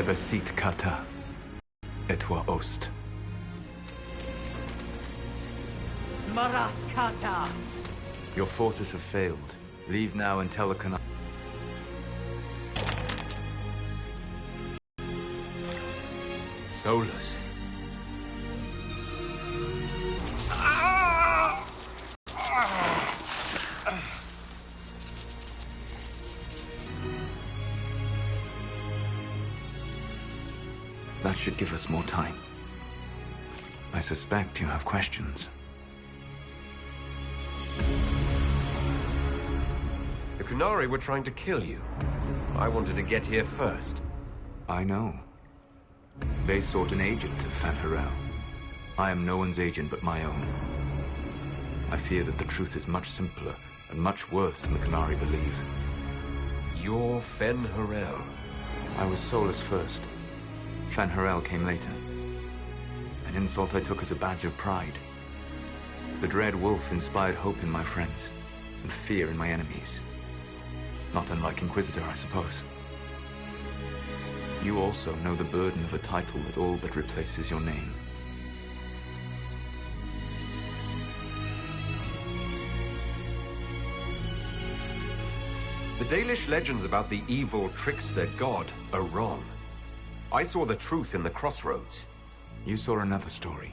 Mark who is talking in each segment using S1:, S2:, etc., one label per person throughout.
S1: Ebesit kata, etwa ost.
S2: Maras kata.
S1: Your forces have failed. Leave now and tell the Qunari. Solus. That should give us more time. I suspect you have questions.
S3: The Qunari were trying to kill you. I wanted to get here first.
S1: I know. They sought an agent of Fanharel. I am no one's agent but my own. I fear that the truth is much simpler and much worse than the Qunari believe.
S3: You're Fanharel.
S1: I was Solus first. Fanharel came later. An insult I took as a badge of pride. The Dread Wolf inspired hope in my friends, and fear in my enemies. Not unlike Inquisitor, I suppose. You also know the burden of a title that all but replaces your name.
S3: The Dalish legends about the evil trickster god are wrong. I saw the truth in the crossroads.
S1: You saw another story,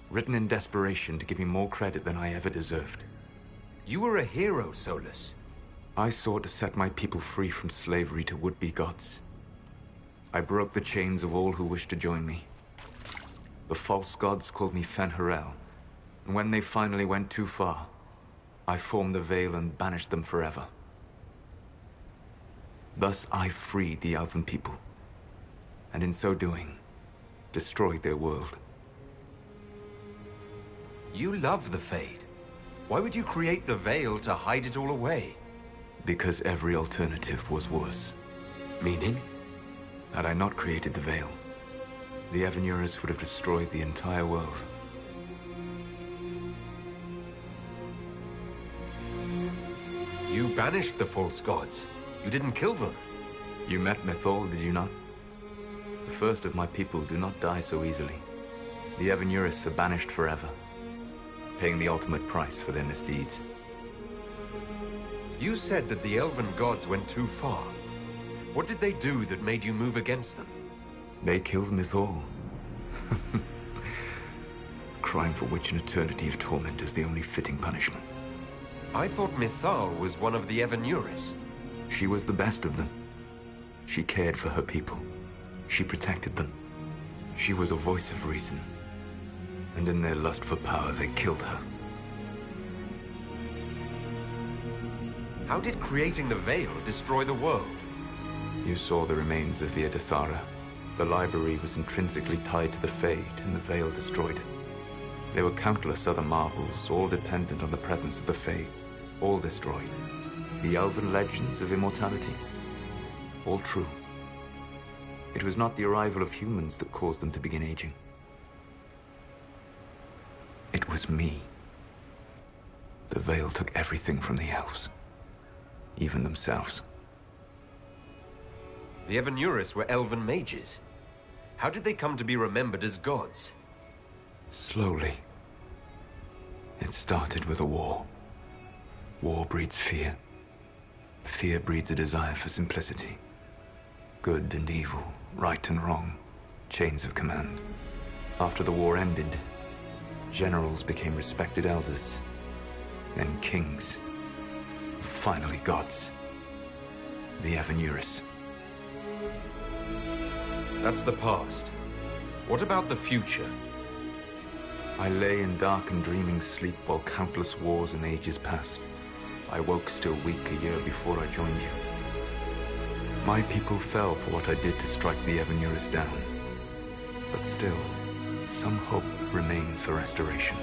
S1: written in desperation to give me more credit than I ever deserved.
S3: You were a hero, Solus.
S1: I sought to set my people free from slavery to would-be gods. I broke the chains of all who wished to join me. The false gods called me Fanharel, and when they finally went too far, I formed the Veil and banished them forever. Thus I freed the Elven people, and in so doing, destroyed their world.
S3: You love the Fade. Why would you create the Veil to hide it all away?
S1: Because every alternative was worse.
S3: Meaning?
S1: Had I not created the Veil, the Evenuris would have destroyed the entire world.
S3: You banished the false gods. You didn't kill them.
S1: You met Mythal, did you not? The first of my people do not die so easily. The Evenuris are banished forever, paying the ultimate price for their misdeeds.
S3: You said that the Elven gods went too far. What did they do that made you move against them?
S1: They killed Mythal. Crime for which an eternity of torment is the only fitting punishment.
S3: I thought Mythal was one of the Evenuris.
S1: She was the best of them. She cared for her people. She protected them. She was a voice of reason. And in their lust for power, they killed her.
S3: How did creating the Veil destroy the world?
S1: You saw the remains of Via Dethara. The library was intrinsically tied to the Fade, and the Veil destroyed it. There were countless other marvels, all dependent on the presence of the Fade, all destroyed. The Elven legends of immortality, all true. It was not the arrival of humans that caused them to begin aging. It was me. The Veil took everything from the elves, even themselves.
S3: The Evenuris were elven mages. How did they come to be remembered as gods?
S1: Slowly. It started with a war. War breeds fear. Fear breeds a desire for simplicity. Good and evil, right and wrong, chains of command. After the war ended, generals became respected elders, then kings, finally gods. The Evenuris.
S3: That's the past. What about the future?
S1: I lay in dark and dreaming sleep while countless wars and ages passed. I woke still weak a year before I joined you. My people fell for what I did to strike the Evenuris down. But still, some hope remains for restoration.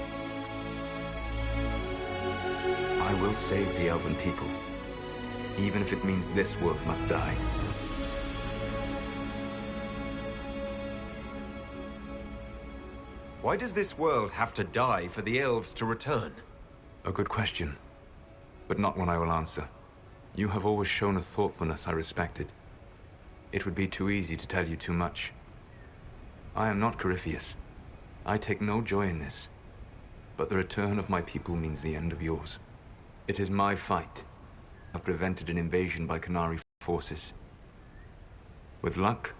S1: I will save the Elven people, even if it means this world must die.
S3: Why does this world have to die for the elves to return?
S1: A good question, but not one I will answer. You have always shown a thoughtfulness I respected. It would be too easy to tell you too much. I am not Corypheus. I take no joy in this. But the return of my people means the end of yours. It is my fight. I've prevented an invasion by Qunari forces. With luck,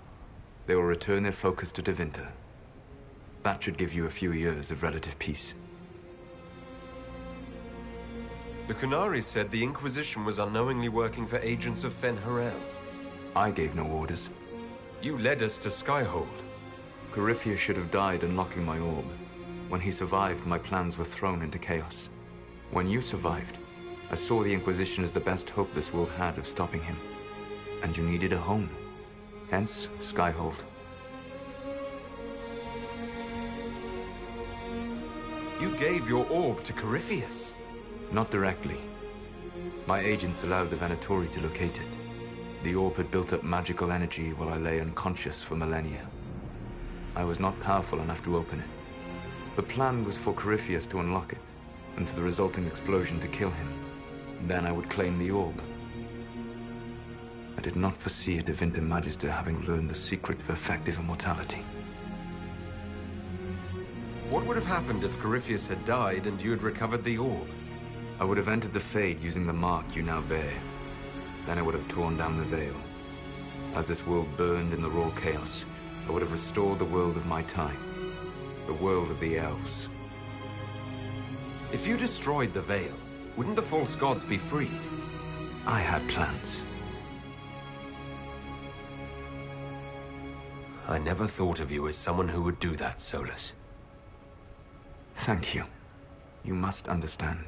S1: they will return their focus to Tevinter. That should give you a few years of relative peace.
S3: The Qunari said the Inquisition was unknowingly working for agents of Fen-Harel.
S1: I gave no orders.
S3: You led us to Skyhold.
S1: Corypheus should have died unlocking my orb. When he survived, my plans were thrown into chaos. When you survived, I saw the Inquisition as the best hope this world had of stopping him. And you needed a home. Hence, Skyhold.
S3: You gave your orb to Corypheus.
S1: Not directly. My agents allowed the Venatori to locate it. The orb had built up magical energy while I lay unconscious for millennia. I was not powerful enough to open it. The plan was for Corypheus to unlock it, and for the resulting explosion to kill him. Then I would claim the orb. I did not foresee a Tevinter Magister having learned the secret of effective immortality.
S3: What would have happened if Corypheus had died and you had recovered the orb?
S1: I would have entered the Fade using the mark you now bear. Then I would have torn down the veil. As this world burned in the raw chaos, I would have restored the world of my time. The world of the elves.
S3: If you destroyed the veil, wouldn't the false gods be freed?
S1: I had plans.
S3: I never thought of you as someone who would do that, Solus.
S1: Thank you. You must understand.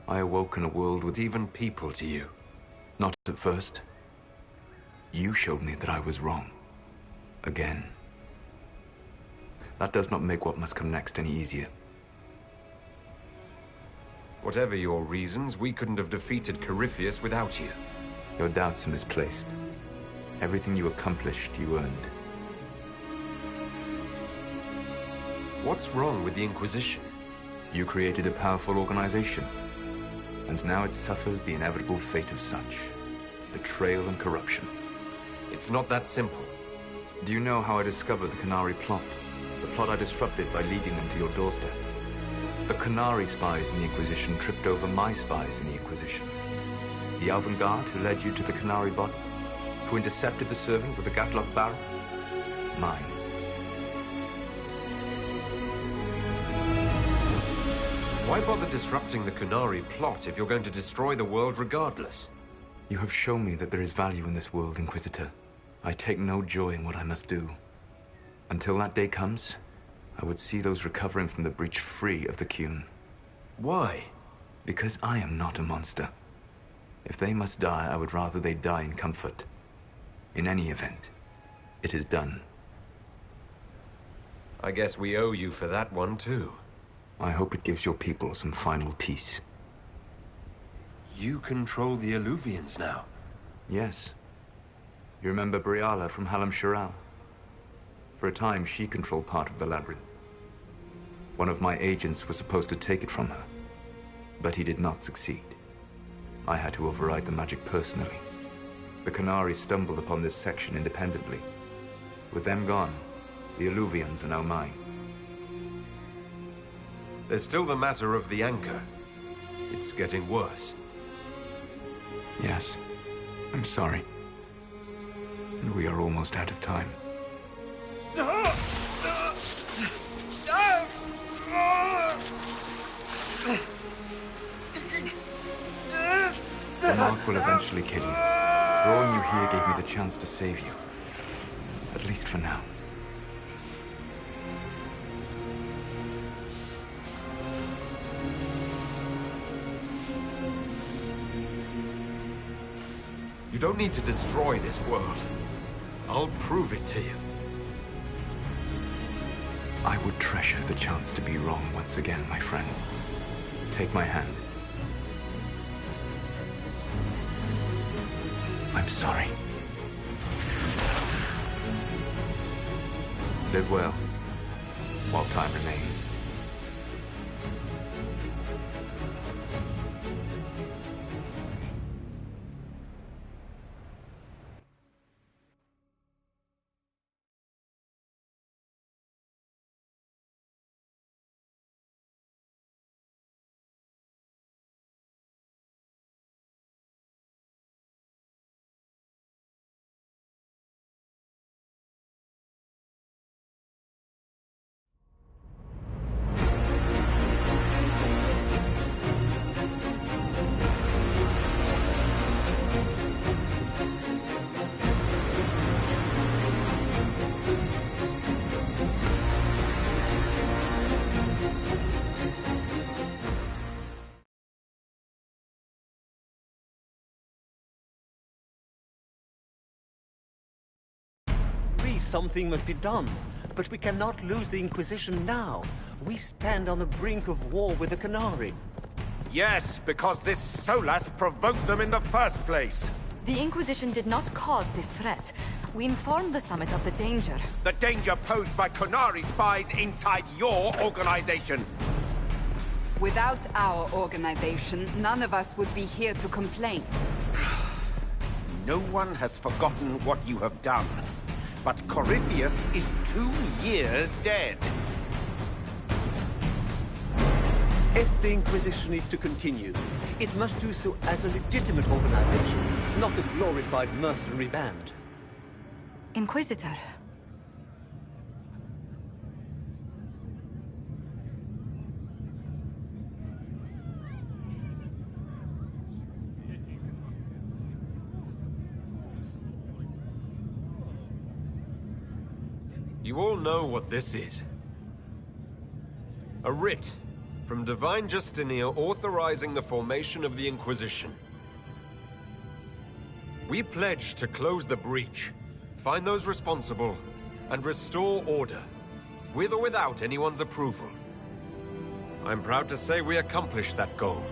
S1: I awoke in a world with
S3: Even people to you.
S1: Not at first. You showed me that I was wrong. Again. That does not make what must come next any easier.
S3: Whatever your reasons, we couldn't have defeated Corypheus without you.
S1: Your doubts are misplaced. Everything you accomplished, you earned.
S3: What's wrong with the Inquisition?
S1: You created a powerful organization. And now it suffers the inevitable fate of such. Betrayal and corruption.
S3: It's not that simple.
S1: Do you know how I discovered the Qunari plot? The plot I disrupted by leading them to your doorstep. The Qunari spies in the Inquisition tripped over my spies in the Inquisition. The Elven Guard who led you to the Qunari body? Who intercepted the servant with the Gatlock barrel? Mine.
S3: Why bother disrupting the Qunari plot if you're going to destroy the world regardless?
S1: You have shown me that there is value in this world, Inquisitor. I take no joy in what I must do. Until that day comes, I would see those recovering from the breach free of the Qun.
S3: Why?
S1: Because I am not a monster. If they must die, I would rather they die in comfort. In any event, it is done.
S3: I guess we owe you for that one too.
S1: I hope it gives your people some final peace.
S3: You control the Illuvians now.
S1: Yes. You remember Briala from Halam Shiral? For a time, she controlled part of the labyrinth. One of my agents was supposed to take it from her, but he did not succeed. I had to override the magic personally. The Qunari stumbled upon this section independently. With them gone, the Illuvians are now mine.
S3: There's still the matter of the anchor. It's getting worse.
S1: Yes, I'm sorry. And we are almost out of time. The mark will eventually kill you. Drawing you here gave me the chance to save you. At least for now.
S3: You don't need to destroy this world. I'll prove it to you.
S1: I would treasure the chance to be wrong once again, my friend. Take my hand. I'm sorry. Live well, while time remains.
S4: something must be done. But we cannot lose the Inquisition now. We stand on the brink of war with the Canary.
S5: Yes, because this Solas provoked them in the first place.
S6: The Inquisition did not cause this threat. We informed the Summit of the danger.
S5: The danger posed by Canary spies inside your organization.
S7: Without our organization, none of us would be here to complain.
S5: No one has forgotten what you have done. But Corypheus is 2 years dead.
S4: If the Inquisition is to continue, it must do so as a legitimate organization, not a glorified mercenary band.
S6: Inquisitor.
S3: You all know what this is. A writ from Divine Justinia authorizing the formation of the Inquisition. We pledge to close the breach, find those responsible, and restore order, with or without anyone's approval. I'm proud to say we accomplished that goal.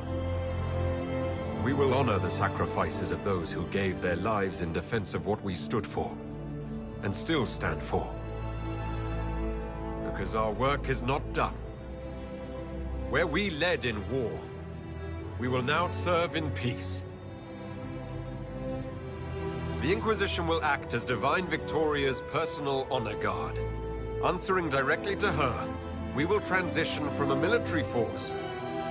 S3: We will honor the sacrifices of those who gave their lives in defense of what we stood for, and still stand for. Because our work is not done. Where we led in war, we will now serve in peace. The Inquisition will act as Divine Victoria's personal honor guard. Answering directly to her, we will transition from a military force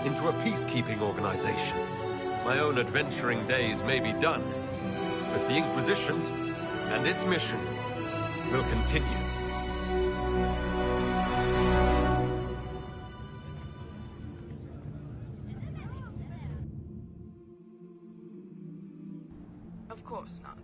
S3: into a peacekeeping organization. My own adventuring days may be done, but the Inquisition and its mission will continue.
S7: Of course not.